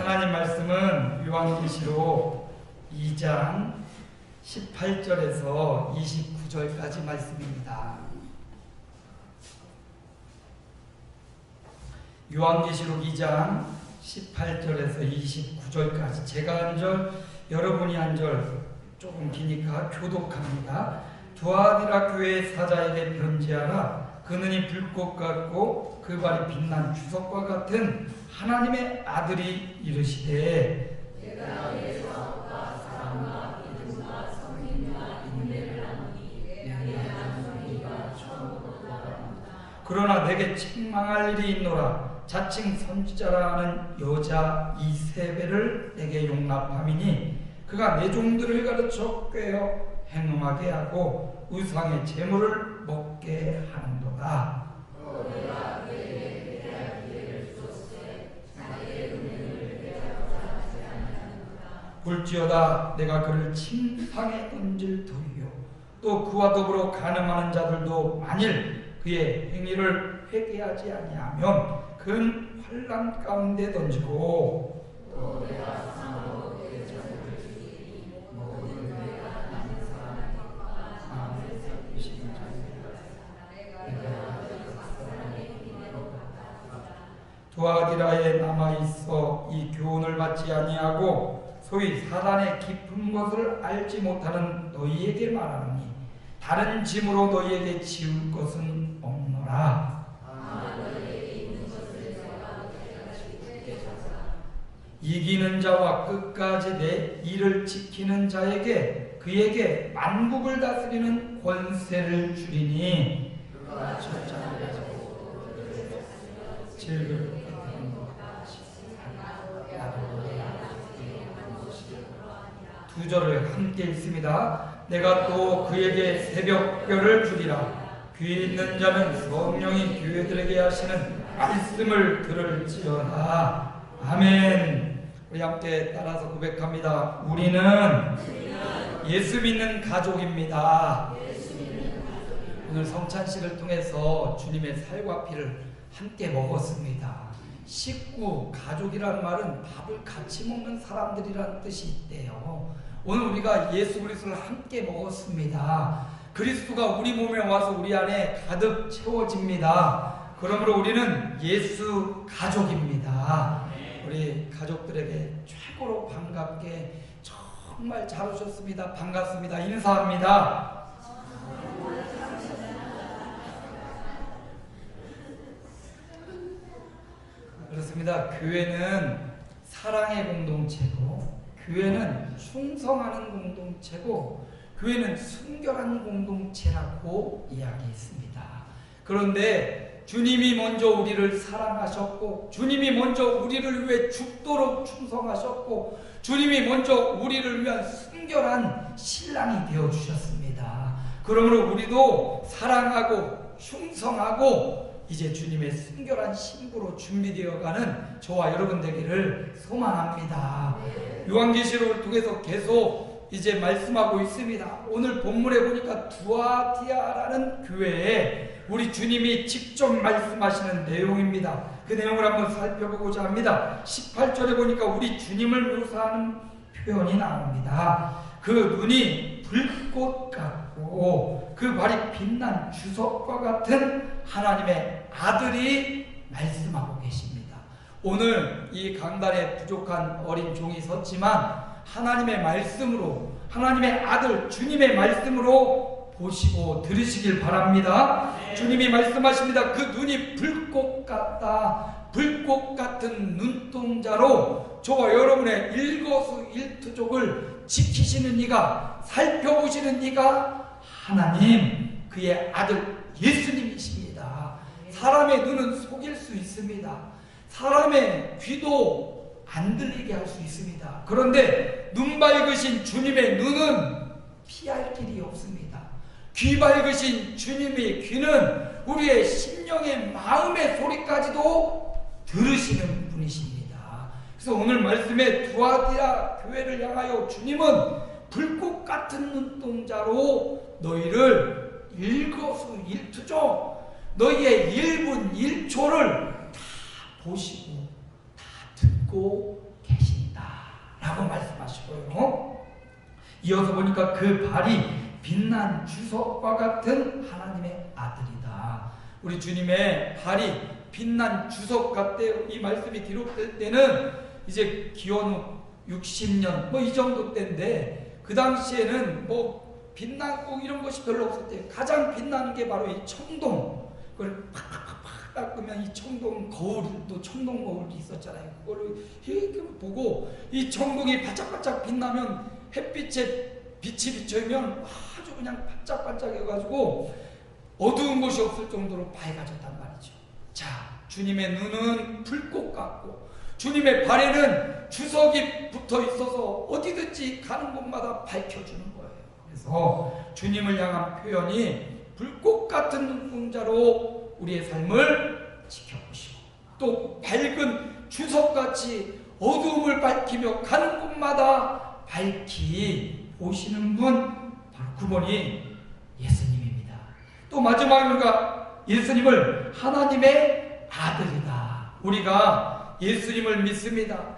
하나님 말씀은 요한계시록 2장 18절에서 29절까지 말씀입니다. 요한계시록 2장 18절에서 29절까지 제가 한 절, 여러분이 한 절 조금 기니까 교독합니다. 두아디라 교회의 사자에게 편지하라. 그 눈이 불꽃 같고 그 발이 빛난 주석과 같은 하나님의 아들이 이르시되 내가 내 사업과 사랑과 믿음과 성인과 인내를 하노니 내 남성이가 처음으로다. 그러나 내게 책망할 일이 있노라. 자칭 선지자라 하는 여자 이세벨을 내게 용납함이니 그가 내 종들을 가르쳐 꾀어 행음하게 하고 우상의 제물을 먹게 하는도다. 내가 그에게 회개할 기회를 주었으되 자기의 은혜를 회개하고자 하지 아니하는도다. 볼지어다 내가 그를 침상에 던질 터이요 또 그와 더불어 간음하는 자들도 만일 그의 행위를 회개하지 아니하면 큰 환난 가운데 던지고 또 내가 상으로 내 자녀를 주리니 모든 내가 나는 사람과 마음을 살피시는 두아디라에 남아있어 이 교훈을 받지 아니하고 소위 사단의 깊은 것을 알지 못하는 너희에게 말하노니 다른 짐으로 너희에게 지울 것은 없노라. 이기는 자와 끝까지 내 일을 지키는 자에게 그에게 만국을 다스리는 권세를 주리니 그가 첫장을 즐겁게 되는 것 같이 두 절을 함께 읽습니다. 내가 또 그에게 새벽별을 주리라. 귀 있는 자는 성령이 교회들에게 하시는 말씀을 들을지어다. 아멘. 우리 함께 따라서 고백합니다. 우리는 예수 믿는 가족입니다. 오늘 성찬식을 통해서 주님의 살과 피를 함께 먹었습니다. 식구, 가족이라는 말은 밥을 같이 먹는 사람들이라는 뜻이 있대요. 오늘 우리가 예수 그리스도를 함께 먹었습니다. 그리스도가 우리 몸에 와서 우리 안에 가득 채워집니다. 그러므로 우리는 예수 가족입니다. 우리 가족들에게 최고로 반갑게 정말 잘 오셨습니다. 반갑습니다. 인사합니다. 그렇습니다. 교회는 사랑의 공동체고 교회는 충성하는 공동체고 교회는 순결한 공동체라고 이야기했습니다. 그런데 주님이 먼저 우리를 사랑하셨고 주님이 먼저 우리를 위해 죽도록 충성하셨고 주님이 먼저 우리를 위한 순결한 신랑이 되어주셨습니다. 그러므로 우리도 사랑하고 충성하고 이제 주님의 순결한 신부로 준비되어가는 저와 여러분 되기를 소망합니다. 요한계시록을 통해서 계속 이제 말씀하고 있습니다. 오늘 본문에 보니까 두아디아라는 교회에 우리 주님이 직접 말씀하시는 내용입니다. 그 내용을 한번 살펴보고자 합니다. 18절에 보니까 우리 주님을 묘사하는 표현이 나옵니다. 그 눈이 불꽃 같고 그 발이 빛난 주석과 같은 하나님의 아들이 말씀하고 계십니다. 오늘 이 강단에 부족한 어린 종이 섰지만 하나님의 말씀으로 하나님의 아들 주님의 말씀으로 보시고 들으시길 바랍니다. 주님이 말씀하십니다. 그 눈이 불꽃 같다. 불꽃 같은 눈동자로 저와 여러분의 일거수일투족을 지키시는 이가 살펴보시는 이가 하나님 그의 아들 예수님이십니다. 사람의 눈은 속일 수 있습니다. 사람의 귀도 안 들리게 할 수 있습니다. 그런데 눈 밝으신 주님의 눈은 피할 길이 없습니다. 귀 밝으신 주님의 귀는 우리의 심령의 마음의 소리까지도 들으시는 분이십니다. 그래서 오늘 말씀에 두아디라 교회를 향하여 주님은 불꽃 같은 눈동자로 너희를 일거수일투족 너희의 1분 1초를 다 보시고 다 듣고 계십니다. 라고 말씀하시고요. 이어서 보니까 그 발이 빛난 주석과 같은 하나님의 아들이다. 우리 주님의 발이 빛난 주석 같대요. 이 말씀이 기록될 때는 이제 기원 후 60년 뭐 이 정도 때인데, 그 당시에는 뭐 빛나고 이런 것이 별로 없었대요. 가장 빛나는 게 바로 이 청동. 그걸 팍팍팍팍 닦으면 이 청동 거울도 청동 거울이 있었잖아요. 그거를 이렇게 보고 이 청동이 반짝반짝 빛나면 햇빛에 빛이 비쳐있면 아주 그냥 반짝반짝해가지고 어두운 곳이 없을 정도로 밝아졌단 말이죠. 자, 주님의 눈은 불꽃 같고 주님의 발에는 주석이 붙어 있어서 어디든지 가는 곳마다 밝혀주는 거예요. 그래서 주님을 향한 표현이 불꽃 같은 눈동자로 우리의 삶을 지켜보시고, 또 밝은 주석같이 어두움을 밝히며 가는 곳마다 밝히 오시는 분, 바로 그분이 예수님입니다. 또 마지막으로 예수님을 하나님의 아들이다. 우리가 예수님을 믿습니다.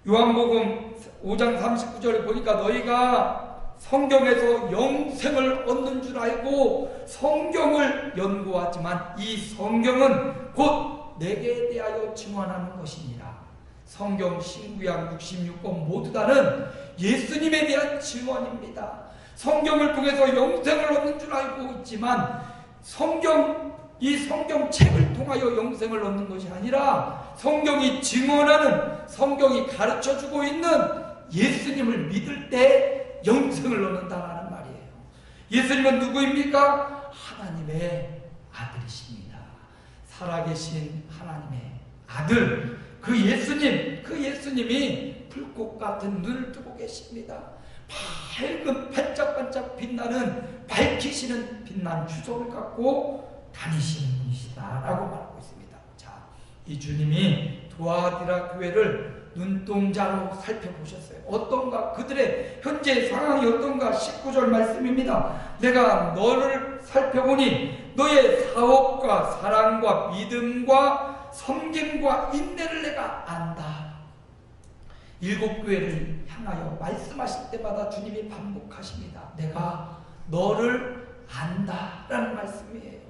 요한복음 5장 39절에 보니까 너희가 성경에서 영생을 얻는 줄 알고 성경을 연구하지만 이 성경은 곧 내게 대하여 증언하는 것이니라. 성경 신구약 66권 모두 다는 예수님에 대한 증언입니다. 성경을 통해서 영생을 얻는 줄 알고 있지만 이 성경 책을 통하여 영생을 얻는 것이 아니라 성경이 증언하는, 성경이 가르쳐주고 있는 예수님을 믿을 때 영생을 얻는다는 말이에요. 예수님은 누구입니까? 하나님의 아들이십니다. 살아계신 하나님의 아들, 그 예수님이 불꽃 같은 눈을 뜨고 계십니다. 밝은 반짝반짝 빛나는, 밝히시는 빛난 주석을 갖고 다니시는 분이시다라고 말하고 있습니다. 자, 이 주님이 두아디라 교회를 눈동자로 살펴보셨어요. 어떤가? 그들의 현재 상황이 어떤가? 19절 말씀입니다. 내가 너를 살펴보니 너의 사업과 사랑과 믿음과 섬김과 인내를 내가 안다. 7교회를 향하여 말씀하실 때마다 주님이 반복하십니다. 내가 너를 안다 라는 말씀이에요.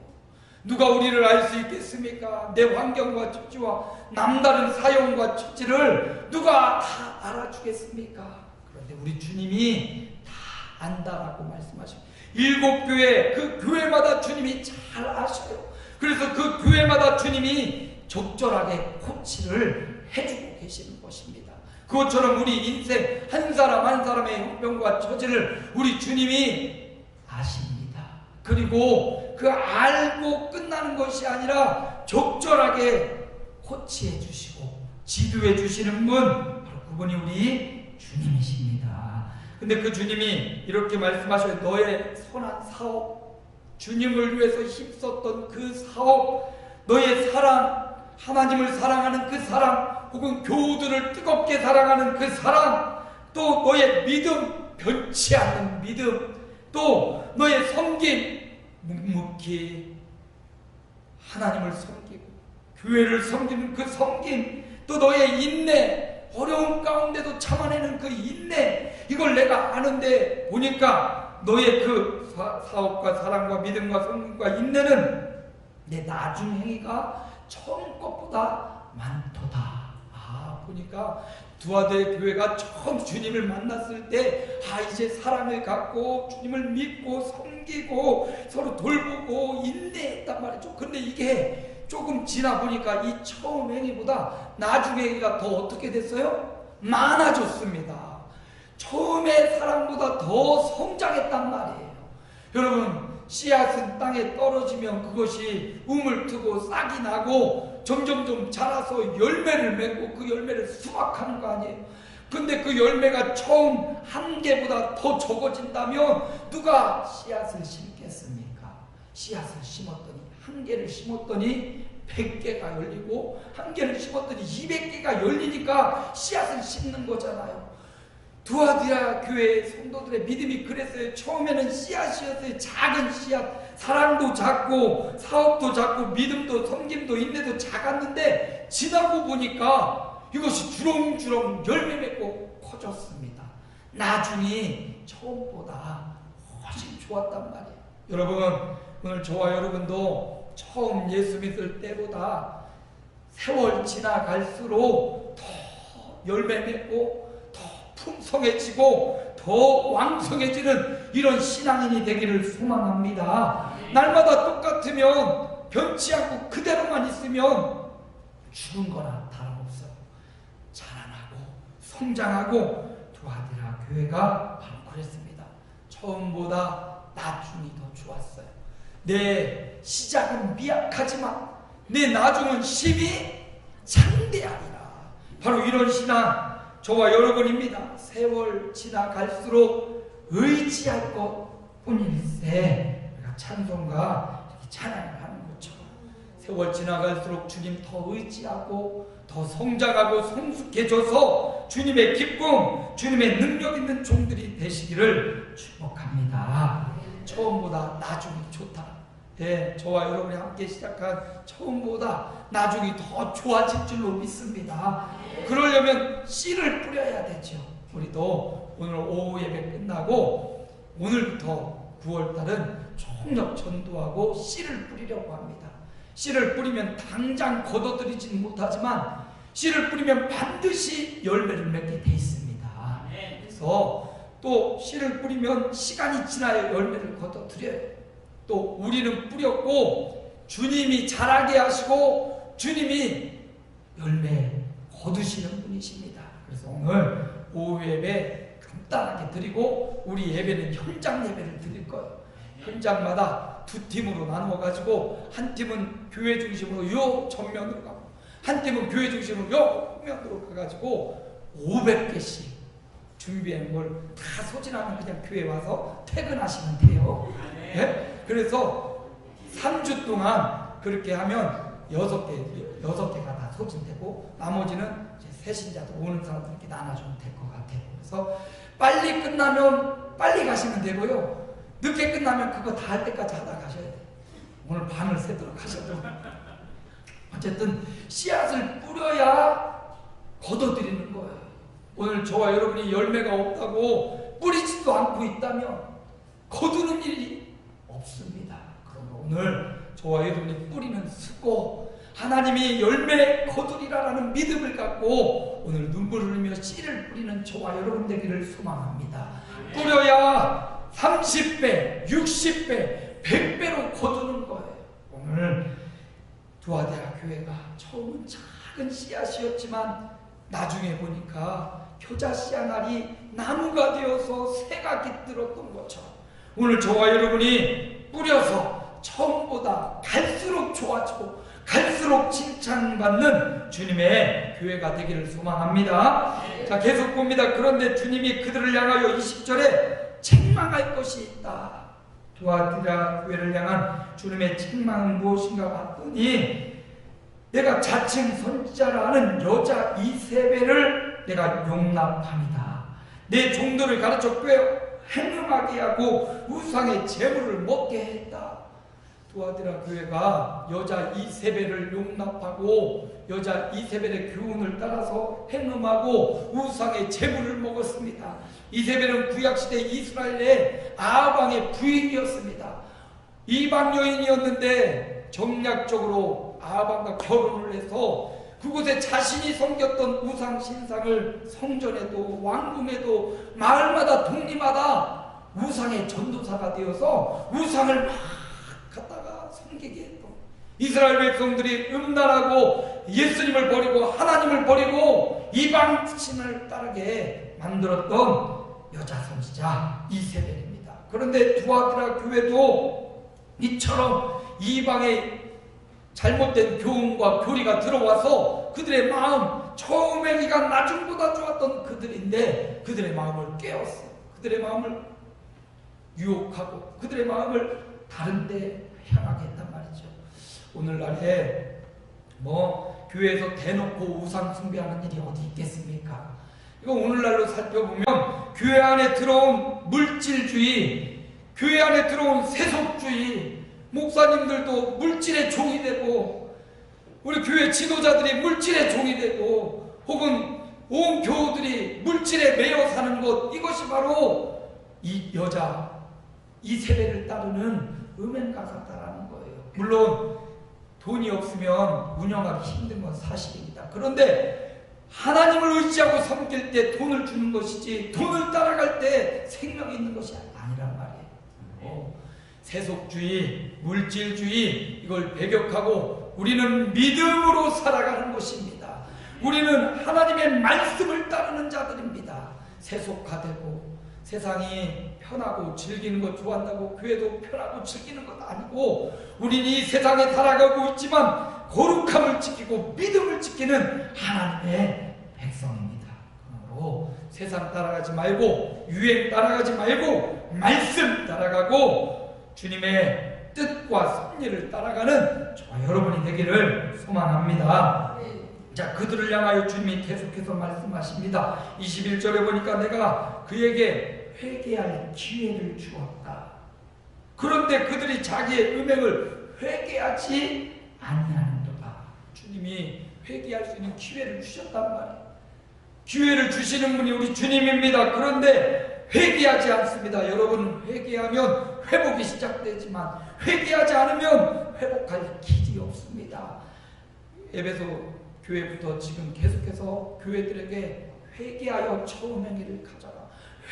누가 우리를 알 수 있겠습니까? 내 환경과 처지와 남다른 사역과 처지를 누가 다 알아주겠습니까? 그런데 우리 주님이 다 안다라고 말씀하십니다. 7교회, 그 교회마다 주님이 잘 아셔요. 그래서 그 교회마다 주님이 적절하게 코치를 해주고 계시는 것입니다. 그것처럼 우리 인생 한 사람 한 사람의 형편과 처지를 우리 주님이 아십니다. 그리고 그 알고 끝나는 것이 아니라 적절하게 코치해 주시고 지도해 주시는 분, 바로 그분이 우리 주님이십니다. 근데 그 주님이 이렇게 말씀하셔요. 너의 선한 사업, 주님을 위해서 힘썼던 그 사업, 너의 사랑, 하나님을 사랑하는 그 사랑, 혹은 교우들을 뜨겁게 사랑하는 그 사랑, 또 너의 믿음, 변치 않는 믿음, 또 너의 섬김, 묵묵히 하나님을 섬기고 교회를 섬기는 그 섬김, 또 너의 인내, 어려운 가운데도 참아내는 그 인내, 이걸 내가 아는데 보니까 너의 그 사업과 사랑과 믿음과 섬김과 인내는 내 나중 행위가 처음 것보다 많도다. 보니까 두아데 교회가 처음 주님을 만났을 때 이제 사랑을 갖고 주님을 믿고 섬기고 서로 돌보고 인내했단 말이죠. 근데 이게 조금 지나 보니까 이 처음 행위보다 나중 행위가 더 어떻게 됐어요? 많아졌습니다. 처음의 사랑보다 더 성장했단 말이에요. 여러분, 씨앗은 땅에 떨어지면 그것이 우물 트고 싹이 나고 점점점 자라서 열매를 맺고 그 열매를 수확하는 거 아니에요. 근데 그 열매가 처음 한 개보다 더 적어진다면 누가 씨앗을 심겠습니까? 씨앗을 심었더니, 한 개를 심었더니 100개가 열리고 한 개를 심었더니 200개가 열리니까 씨앗을 심는 거잖아요. 두아디라 교회 성도들의 믿음이 그랬어요. 처음에는 씨앗이었어요. 작은 씨앗, 사랑도 작고 사업도 작고 믿음도 섬김도 인내도 작았는데 지나고 보니까 이것이 주렁주렁 열매 맺고 커졌습니다. 나중이 처음보다 훨씬 좋았단 말이에요. 여러분, 오늘 저와 여러분도 처음 예수 믿을 때보다 세월 지나갈수록 더 열매 맺고 더 풍성해지고 더 왕성해지는 이런 신앙인이 되기를 소망합니다. 날마다 똑같으면, 변치 않고 그대로만 있으면 죽은 거나 다름없어요. 자라나고 성장하고 두아디라 교회가 바로 그랬습니다. 처음보다 나중이 더 좋았어요. 내 시작은 미약하지만 내 나중은 심히 장대하리라. 바로 이런 신앙 저와 여러분입니다. 세월 지나갈수록 의지할 것 뿐일세. 우리가 찬송가 찬양을 하는 것처럼 세월 지나갈수록 주님 더 의지하고 더 성장하고 성숙해져서 주님의 기쁨, 주님의 능력 있는 종들이 되시기를 축복합니다. 처음보다 나중이 좋다. 예, 저와 여러분이 함께 시작한 처음보다 나중이 더 좋아질 줄로 믿습니다. 그러려면 씨를 뿌려야 되죠. 우리도 오늘 오후 예배 끝나고 오늘부터 9월달은 총력 전도하고 씨를 뿌리려고 합니다. 씨를 뿌리면 당장 걷어들이지는 못하지만 씨를 뿌리면 반드시 열매를 맺게 돼 있습니다. 그래서 또 씨를 뿌리면 시간이 지나야 열매를 거둬들여요. 또 우리는 뿌렸고 주님이 자라게 하시고 주님이 열매 거두시는 분이십니다. 그래서 오늘 오후 예배 간단하게 드리고 우리 예배는 현장 예배를 드릴 거예요. 현장마다 두 팀으로 나누어 가지고 한 팀은 교회 중심으로 요 전면으로 가고 한 팀은 교회 중심으로 요 후면으로 가가지고 500개씩 준비한 걸 다 소진하면 그냥 교회 와서 퇴근하시면 돼요. 네? 그래서 3주 동안 그렇게 하면 6개가 다 소진되고 나머지는 이제 새신자들 오는 사람들께 나눠주면 될 것 같아요. 그래서 빨리 끝나면 빨리 가시면 되고요. 늦게 끝나면 그거 다 할 때까지 하다 가셔야 돼요. 오늘 밤을 새도록 하셔도. 어쨌든 씨앗을 뿌려야 거둬들이는 거예요. 오늘 저와 여러분이 열매가 없다고 뿌리지도 않고 있다면 거두는 일이 없습니다. 그러나 오늘 저와 여러분이 뿌리는 수고 하나님이 열매 거두리라라는 믿음을 갖고 오늘 눈물을 흘리며 씨를 뿌리는 저와 여러분 되기를 소망합니다. 뿌려야 30배, 60배, 100배로 거두는 거예요. 오늘 두아대학 교회가 처음은 작은 씨앗이었지만 나중에 보니까 효자 씨앗알이 나무가 되어서 새가 깃들었던 것처럼 오늘 저와 여러분이 뿌려서 처음보다 갈수록 좋아지고 갈수록 칭찬받는 주님의 교회가 되기를 소망합니다. 자, 계속 봅니다. 그런데 주님이 그들을 향하여 20절에 책망할 것이 있다. 두아디라 교회를 향한 주님의 책망은 무엇인가 봤더니 내가 자칭 선지자라 하는 여자 이세벨을 내가 용납합니다. 내 종들을 가르쳐 꽤 행음하게 하고 우상의 재물을 먹게 했다. 두아디라 교회가 여자 이세벨을 용납하고 여자 이세벨의 교훈을 따라서 행음하고 우상의 재물을 먹었습니다. 이세벨은 구약시대 이스라엘의 아합 왕의 부인이었습니다. 이방 여인이었는데 정략적으로 아합 왕과 결혼을 해서 그곳에 자신이 섬겼던 우상 신상을 성전에도 왕궁에도 마을마다 동리마다 우상의 전도사가 되어서 우상을 막 갖다가 섬기게 했던 이스라엘 백성들이 음란하고 예수님을 버리고 하나님을 버리고 이방 신을 따르게 만들었던 여자 선지자 이세벨입니다. 그런데 두아디라 교회도 이처럼 이방의 잘못된 교훈과 교리가 들어와서 그들의 마음, 처음에 네가 나중보다 좋았던 그들인데 그들의 마음을 깨웠어요. 그들의 마음을 유혹하고 그들의 마음을 다른 데 향하게 했단 말이죠. 오늘날에 교회에서 대놓고 우상 숭배하는 일이 어디 있겠습니까? 이거 오늘날로 살펴보면 교회 안에 들어온 물질주의, 교회 안에 들어온 세속주의, 목사님들도 물질의 종이 되고 우리 교회 지도자들이 물질의 종이 되고 혹은 온 교우들이 물질에 매여 사는 것, 이것이 바로 이 여자 이세벨을 따르는 음행가 같다라는 거예요. 물론 돈이 없으면 운영하기 힘든 건 사실입니다. 그런데 하나님을 의지하고 섬길 때 돈을 주는 것이지 돈을 따라갈 때 생명이 있는 것이 아니란 말이에요. 세속주의, 물질주의, 이걸 배격하고 우리는 믿음으로 살아가는 것입니다. 우리는 하나님의 말씀을 따르는 자들입니다. 세속화되고 세상이 편하고 즐기는 것 좋아한다고 교회도 편하고 즐기는 것 아니고, 우리는 이 세상에 살아가고 있지만 거룩함을 지키고 믿음을 지키는 하나님의 백성입니다. 그러므로 세상 따라가지 말고 유행 따라가지 말고 말씀 따라가고 주님의 뜻과 섭리를 따라가는 저와 여러분이 되기를 소망합니다. 자, 그들을 향하여 주님이 계속해서 말씀하십니다. 21절에 보니까 내가 그에게 회개할 기회를 주었다. 그런데 그들이 자기의 음행을 회개하지 아니하는도다. 주님이 회개할 수 있는 기회를 주셨단 말이에요. 기회를 주시는 분이 우리 주님입니다. 그런데 회개하지 않습니다. 여러분, 회개하면 회복이 시작되지만 회개하지 않으면 회복할 길이 없습니다. 에베소 교회부터 지금 계속해서 교회들에게 회개하여 처음 행위를 가져라,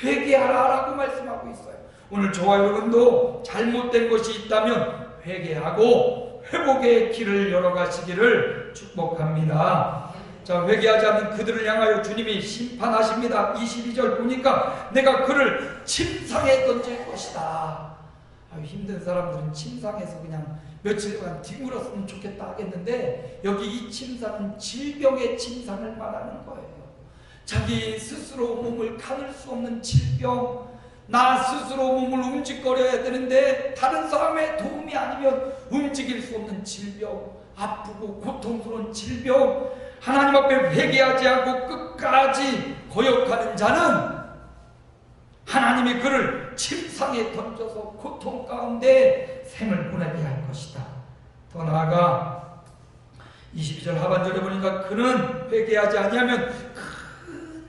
회개하라라고 말씀하고 있어요. 오늘 저와 여러분도 잘못된 것이 있다면 회개하고 회복의 길을 열어가시기를 축복합니다. 자, 회개하지 않는 그들을 향하여 주님이 심판하십니다. 22절 보니까 내가 그를 침상에 던질 것이다. 힘든 사람들은 침상에서 그냥 며칠간 뒹굴었으면 좋겠다 하겠는데, 여기 이 침상은 질병의 침상을 말하는 거예요. 자기 스스로 몸을 가눌 수 없는 질병, 나 스스로 몸을 움직거려야 되는데 다른 사람의 도움이 아니면 움직일 수 없는 질병, 아프고 고통스러운 질병, 하나님 앞에 회개하지 않고 끝까지 거역하는 자는 하나님이 그를 침상에 던져서 고통 가운데 생을 보내게 할 것이다. 더 나아가 22절 하반절에 보니까 그는 회개하지 아니하면 큰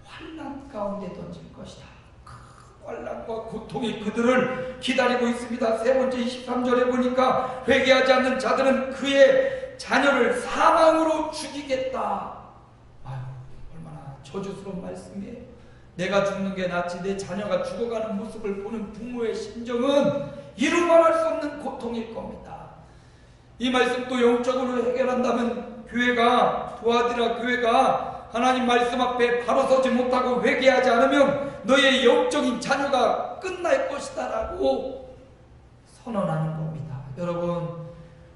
환난 가운데 던질 것이다. 큰 환난과 고통이 그들을 기다리고 있습니다. 세 번째 23절에 보니까 회개하지 않는 자들은 그의 자녀를 사망으로 죽이겠다. 아유, 얼마나 저주스러운 말씀이에요. 내가 죽는 게 낫지 내 자녀가 죽어가는 모습을 보는 부모의 심정은 이루 말할 수 없는 고통일 겁니다. 이 말씀 또 영적으로 해결한다면 교회가, 도와드라 교회가 하나님 말씀 앞에 바로 서지 못하고 회개하지 않으면 너의 영적인 자녀가 끝날 것이다 라고 선언하는 겁니다. 여러분,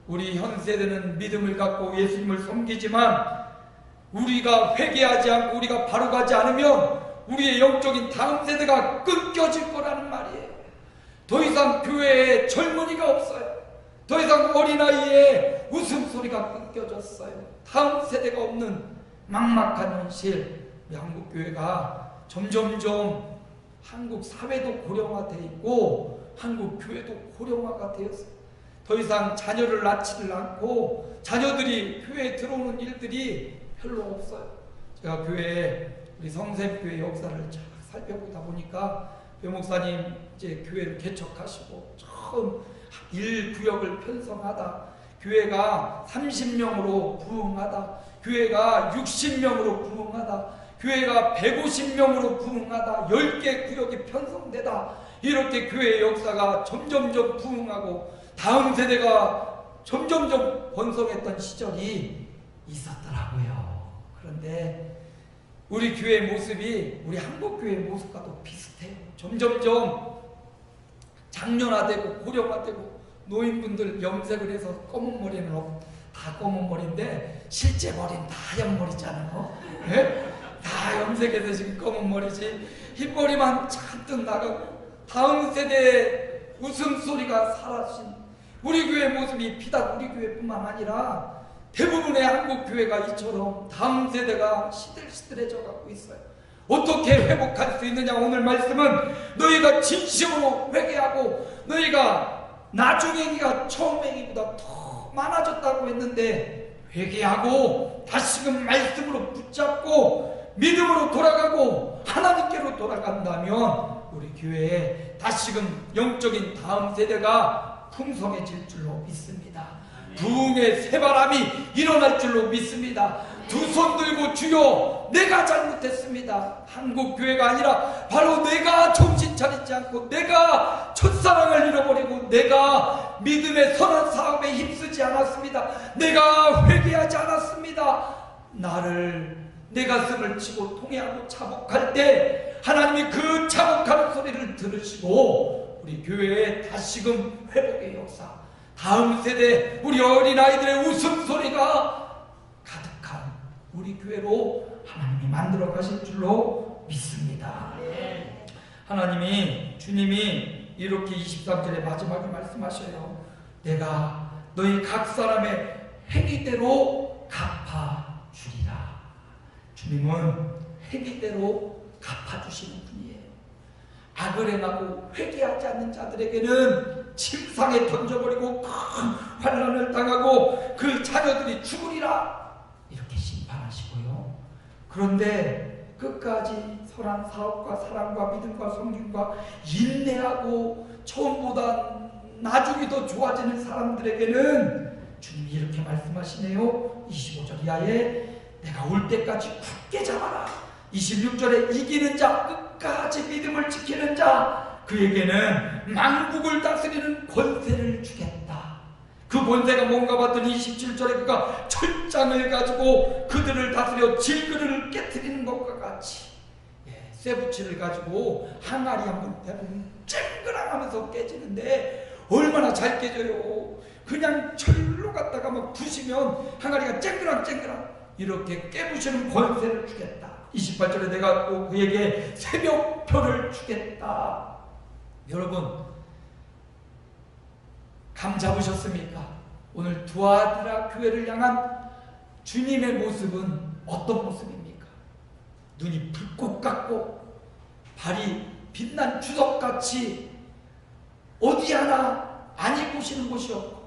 우리 현 세대는 믿음을 갖고 예수님을 섬기지만 우리가 회개하지 않고 우리가 바로 가지 않으면 우리의 영적인 다음 세대가 끊겨질 거라는 말이에요. 더 이상 교회에 젊은이가 없어요. 더 이상 어린아이의 웃음소리가 끊겨졌어요. 다음 세대가 없는 막막한 현실. 한국 교회가 점점점 한국 사회도 고령화되어 있고 한국 교회도 고령화가 되었어요. 더 이상 자녀를 낳지를 않고 자녀들이 교회에 들어오는 일들이 별로 없어요. 제가 교회에 우리 성샘교회 역사를 쫙 살펴보다 보니까 배 목사님 이제 교회를 개척하시고 처음 1구역을 편성하다 교회가 30명으로 부흥하다, 교회가 60명으로 부흥하다, 교회가 150명으로 부흥하다, 10개 구역이 편성되다, 이렇게 교회의 역사가 점점점 부흥하고 다음 세대가 점점점 번성했던 시절이 있었더라고요. 그런데 우리 교회의 모습이 우리 한국교회의 모습과도 비슷해요. 점점점 장년화되고 고령화되고 노인분들 염색을 해서 검은 머리는 다 검은 머리인데 실제 머리는 다 하얀 머리잖아요. 네? 다 염색해서 지금 검은 머리지 흰머리만 잔뜩 나가고 다음 세대의 웃음소리가 사라진 우리 교회의 모습이 비단 우리 교회뿐만 아니라 대부분의 한국 교회가 이처럼 다음 세대가 시들시들해져 가고 있어요. 어떻게 회복할 수 있느냐? 오늘 말씀은 너희가 진심으로 회개하고 너희가 나중 행위가 처음 행위보다 더 많아졌다고 했는데 회개하고 다시금 말씀으로 붙잡고 믿음으로 돌아가고 하나님께로 돌아간다면 우리 교회에 다시금 영적인 다음 세대가 풍성해질 줄로 믿습니다. 부흥의 새바람이 일어날 줄로 믿습니다. 두 손 들고 주여 내가 잘못했습니다. 한국 교회가 아니라 바로 내가 정신 차리지 않고 내가 첫사랑을 잃어버리고 내가 믿음의 선한 사업에 힘쓰지 않았습니다. 내가 회개하지 않았습니다. 나를 내 가슴을 치고 통회하고 차복할 때 하나님이 그 차복하는 소리를 들으시고 우리 교회에 다시금 회복의 역사, 다음 세대 우리 어린아이들의 웃음소리가 가득한 우리 교회로 하나님이 만들어 가실 줄로 믿습니다. 하나님이 주님이 이렇게 23절의 마지막에 말씀하셔요. 내가 너희 각 사람의 행위대로 갚아주리라. 주님은 행위대로 갚아주시는 분이에요. 악을 행하고 회개하지 않는 자들에게는 침상에 던져버리고 큰 환난을 당하고 그 자녀들이 죽으리라 이렇게 심판하시고요. 그런데 끝까지 선한 사업과 사랑과 믿음과 성김과 인내하고 처음보다 나중에 더 좋아지는 사람들에게는 주님이 이렇게 말씀하시네요. 25절 이하에 내가 올 때까지 굳게 잡아라. 26절에 이기는 자, 끝까지 믿음을 지키는 자, 그에게는 만국을 다스리는 권세를 주겠다. 그 권세가 뭔가 봤더니 27절에 그가 철장을 가지고 그들을 다스려 질그릇을 깨트리는 것과 같이, 쇠붙이를 가지고 항아리 한번 대보면 쨍그랑하면서 깨지는데 얼마나 잘 깨져요. 그냥 철로 갖다가 막 부시면 항아리가 쨍그랑 이렇게 깨부시는 권세를 주겠다. 28절에 내가 또 그에게 새벽표를 주겠다. 여러분 감 잡으셨습니까? 오늘 두아드라 교회를 향한 주님의 모습은 어떤 모습입니까? 눈이 불꽃 같고 발이 빛난 주석같이 어디 하나 아니 보시는 곳이 없고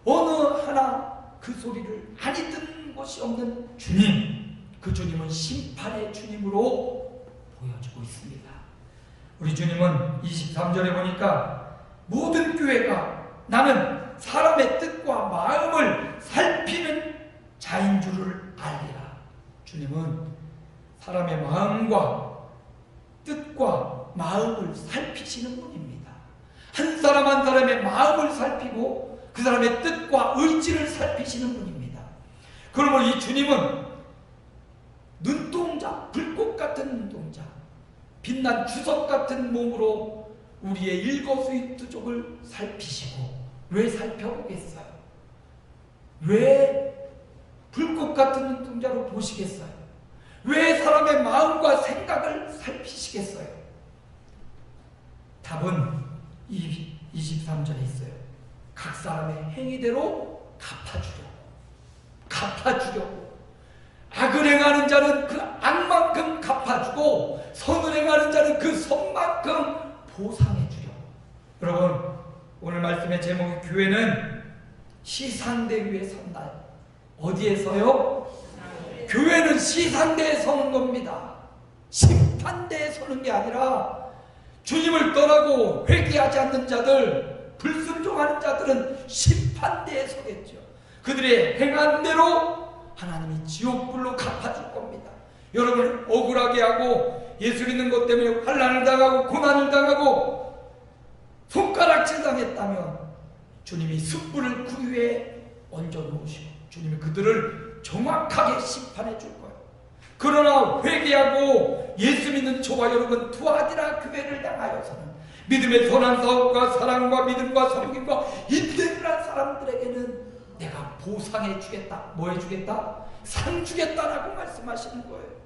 어느 하나 그 소리를 아니 듣는 곳이 없는 주님, 그 주님은 심판의 주님으로 보여주고 있습니다. 우리 주님은 23절에 보니까 모든 교회가 나는 사람의 뜻과 마음을 살피는 자인 줄을 알리라. 주님은 사람의 마음과 뜻과 마음을 살피시는 분입니다. 한 사람 한 사람의 마음을 살피고 그 사람의 뜻과 의지를 살피시는 분입니다. 그러므로 이 주님은 눈동자, 불꽃 같은 눈동자, 빛난 주석 같은 몸으로 우리의 일거수일투족을 살피시고, 왜 살펴보겠어요? 왜 불꽃 같은 눈동자로 보시겠어요? 왜 사람의 마음과 생각을 살피시겠어요? 답은 23절에 있어요. 각 사람의 행위대로 갚아주려고. 악을 행하는 자는 그 악만큼 갚아주고 선을 행하는 자는 그 선만큼 보상해주려고. 여러분, 오늘 말씀의 제목이 교회는 시상대 위에 선다. 어디에서요? 교회는 시상대에 서는 겁니다. 심판대에 서는 게 아니라 주님을 떠나고 회개하지 않는 자들, 불순종하는 자들은 심판대에 서겠죠. 그들의 행한 대로 하나님이 지옥불로 갚아줄 겁니다. 여러분을 억울하게 하고 예수 믿는 것 때문에 환난을 당하고 고난을 당하고 손가락질 당했다면 주님이 숯불을 그 위에 얹어 놓으시고 주님이 그들을 정확하게 심판해 줄 거예요. 그러나 회개하고 예수 믿는 저와 여러분 두아디라 교회를 향하여서는 믿음의 선한 사업과 사랑과 믿음과 섬김과 인내를 한 사람들에게는 내가 보상해 주겠다. 뭐 해주겠다? 상 주겠다라고 말씀하시는 거예요.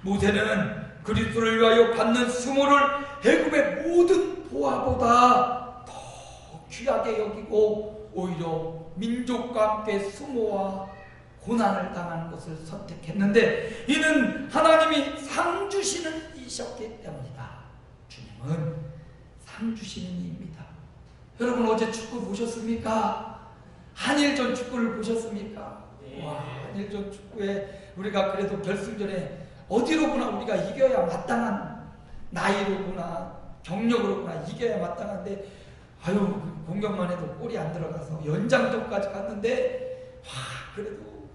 모세는 그리스도를 위하여 받는 수모를 애굽의 모든 보화보다 더 귀하게 여기고 오히려 민족과 함께 수모와 고난을 당하는 것을 선택했는데 이는 하나님이 상 주시는 이셨기 때문이다. 주님은 상 주시는 이입니다. 여러분 어제 축구 보셨습니까? 한일전 축구를 보셨습니까? 와, 한일전 축구에 우리가 그래도 결승전에 어디로구나 우리가 이겨야 마땅한 나이로구나 경력으로구나 이겨야 마땅한데 아유 공격만 해도 골이 안 들어가서 연장전까지 갔는데 그래도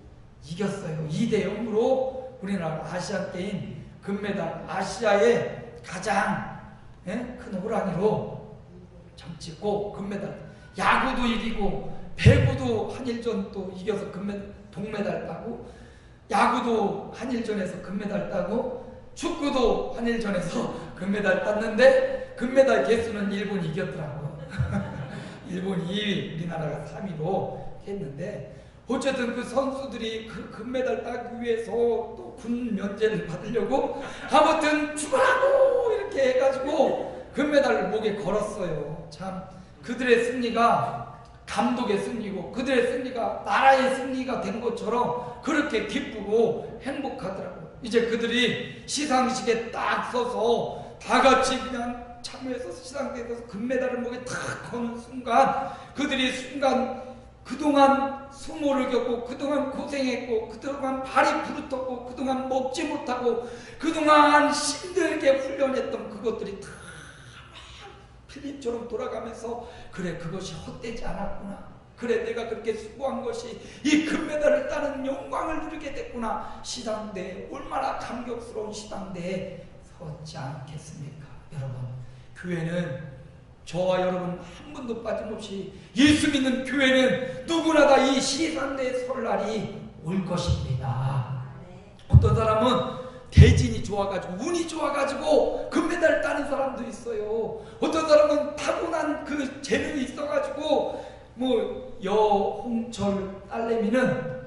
이겼어요. 2대0으로 우리나라 아시안게임 금메달 아시아의 가장 큰 호랑이로 점찍고 금메달 야구도 이기고 배구도 한일전 또 이겨서 동메달 따고 야구도 한일전에서 금메달 따고 축구도 한일전에서 금메달 땄는데 금메달 개수는 일본이 이겼더라고요. 일본이 2위 우리나라가 3위로 했는데 어쨌든 그 선수들이 그 금메달 따기 위해서 또 군 면제를 받으려고 아무튼 죽으라고 이렇게 해가지고 금메달을 목에 걸었어요. 참 그들의 승리가 감독의 승리고 그들의 승리가 나라의 승리가 된 것처럼 그렇게 기쁘고 행복하더라고요. 이제 그들이 시상식에 딱 서서 다 같이 그냥 참여해서 시상대에 서서 금메달을 목에 탁 거는 순간 그들이 순간 그동안 수모를 겪고 그동안 고생했고 그동안 발이 부르텄고 그동안 먹지 못하고 그동안 힘들게 훈련했던 그것들이 다 필립처럼 돌아가면서 그래 그것이 헛되지 않았구나. 그래 내가 그렇게 수고한 것이 이 금메달을 따는 영광을 누리게 됐구나. 시상대에 얼마나 감격스러운 시상대에 섰지 않겠습니까? 여러분 교회는 저와 여러분 한 분도 빠짐없이 예수 믿는 교회는 누구나 다 이 시상대에 설 날이 올 것입니다. 어떤 사람은 대진이 좋아가지고 운이 좋아가지고 금메달 따는 사람도 있어요. 어떤 사람은 타고난 그 재능이 있어가지고 뭐 여홍철 딸내미는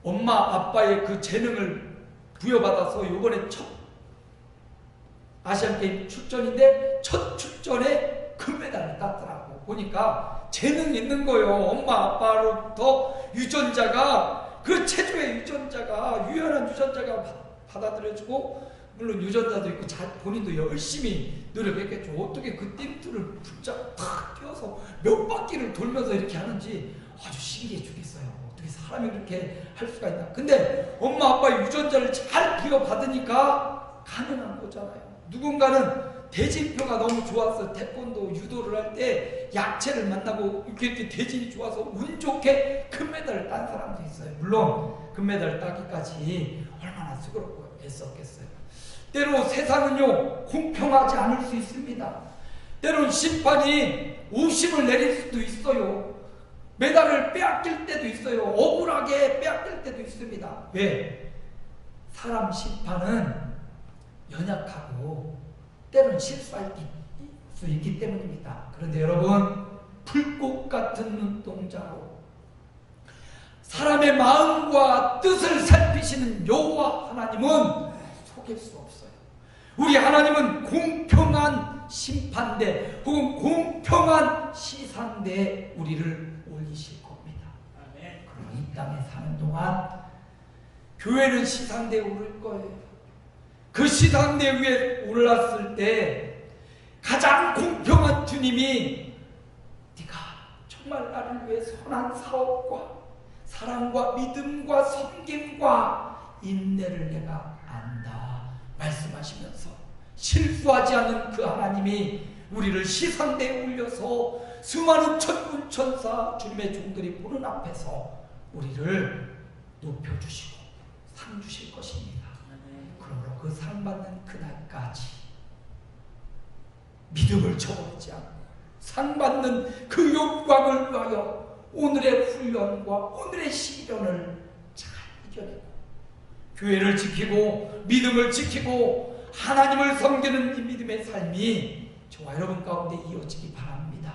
엄마 아빠의 그 재능을 부여받아서 이번에 첫 아시안게임 출전인데 첫 출전에 금메달을 땄더라고. 보니까 재능이 있는 거예요. 엄마 아빠로부터 유전자가 그 체조의 유전자가 유연한 유전자가 받아들여주고 물론 유전자도 있고 본인도 열심히 노력했겠죠. 어떻게 그 띵투를 붙잡고 탁 뛰어서 몇 바퀴를 돌면서 이렇게 하는지 아주 신기해 주겠어요. 어떻게 사람이 그렇게 할 수가 있나. 근데 엄마 아빠의 유전자를 잘 부여받으니까 가능한 거잖아요. 누군가는 대진표가 너무 좋아서 태권도 유도를 할 때 약체를 만나고 이렇게 대진이 좋아서 운 좋게 금메달을 딴 사람도 있어요. 물론 금메달 따기까지 얼마나 수고롭고 애썼겠어요. 때로 세상은요 공평하지 않을 수 있습니다. 때론 심판이 오심을 내릴 수도 있어요. 메달을 빼앗길 때도 있어요. 억울하게 빼앗길 때도 있습니다. 왜? 사람 심판은 연약하고 때론 실수할 수 있기 때문입니다. 그런데 여러분 불꽃 같은 눈동자로 사람의 마음과 뜻을 살피시는 여호와 하나님은 속일 수 없어요. 우리 하나님은 공평한 심판대 혹은 공평한 시상대에 우리를 올리실 겁니다. 그럼 이 땅에 사는 동안 교회는 시상대에 오를 거예요. 그 시상대 위에 올랐을 때 가장 공평한 주님이 네가 정말 나를 위해 선한 사업과 사랑과 믿음과 섬김과 인내를 내가 안다 말씀하시면서 실수하지 않는 그 하나님이 우리를 시상대에 올려서 수많은 천군 천사 주님의 종들이 보는 앞에서 우리를 높여주시고 상 주실 것입니다. 그러므로 그 상 받는 그날까지 믿음을 저버리지 않고 상 받는 그 영광을 위하여 오늘의 훈련과 오늘의 시련을 잘 이겨내고 교회를 지키고 믿음을 지키고 하나님을 섬기는 이 믿음의 삶이 저와 여러분 가운데 이어지기 바랍니다.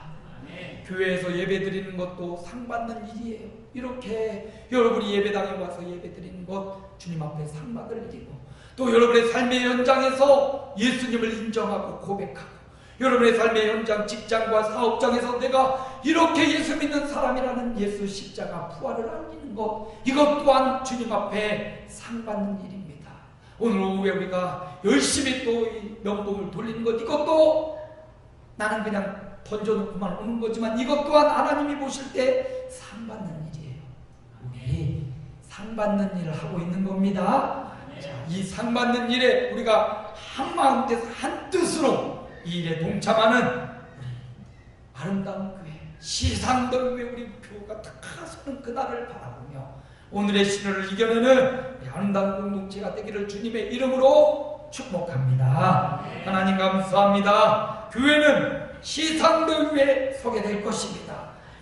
교회에서 예배 드리는 것도 상 받는 일이에요. 이렇게 여러분이 예배당에 와서 예배 드리는 것 주님 앞에 상 받을 일이고 또 여러분의 삶의 현장에서 예수님을 인정하고 고백하고 여러분의 삶의 현장 직장과 사업장에서 내가 이렇게 예수 믿는 사람이라는 예수 십자가 부활을 알리는 것 이것 또한 주님 앞에 상 받는 일입니다. 오늘 오후에 우리가 열심히 또 이 명복을 돌리는 것 이것도 나는 그냥 던져놓고만 오는 거지만 이것 또한 하나님이 보실 때 상 받는 일이에요. 우리 상 받는 일을 하고 있는 겁니다. 이 상 받는 일에 우리가 한마음 돼서 한뜻으로 이 일에 동참하는 우리 아름다운 교회, 시상들 위해 우리 교회가 탁하서는 그날을 바라보며 오늘의 신호를 이겨내는 우리 아름다운 공동체가 되기를 주님의 이름으로 축복합니다. 하나님 감사합니다. 교회는 시상들 위에 서게 될 것입니다.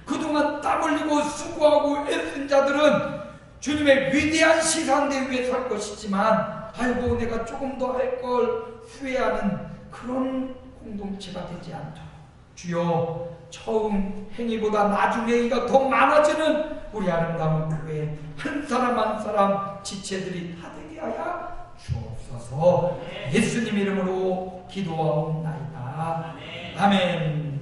그동안 땀 흘리고 수고하고 애쓴 자들은 주님의 위대한 시상대 위에 설 것이지만 아이고 내가 조금 더 할 걸 후회하는 그런 공동체가 되지 않도록 주여 처음 행위보다 나중 행위가 더 많아지는 우리 아름다운 교회 한 사람 한 사람 지체들이 다 되게 하여 주옵소서. 예수님 이름으로 기도하옵나이다. 아멘.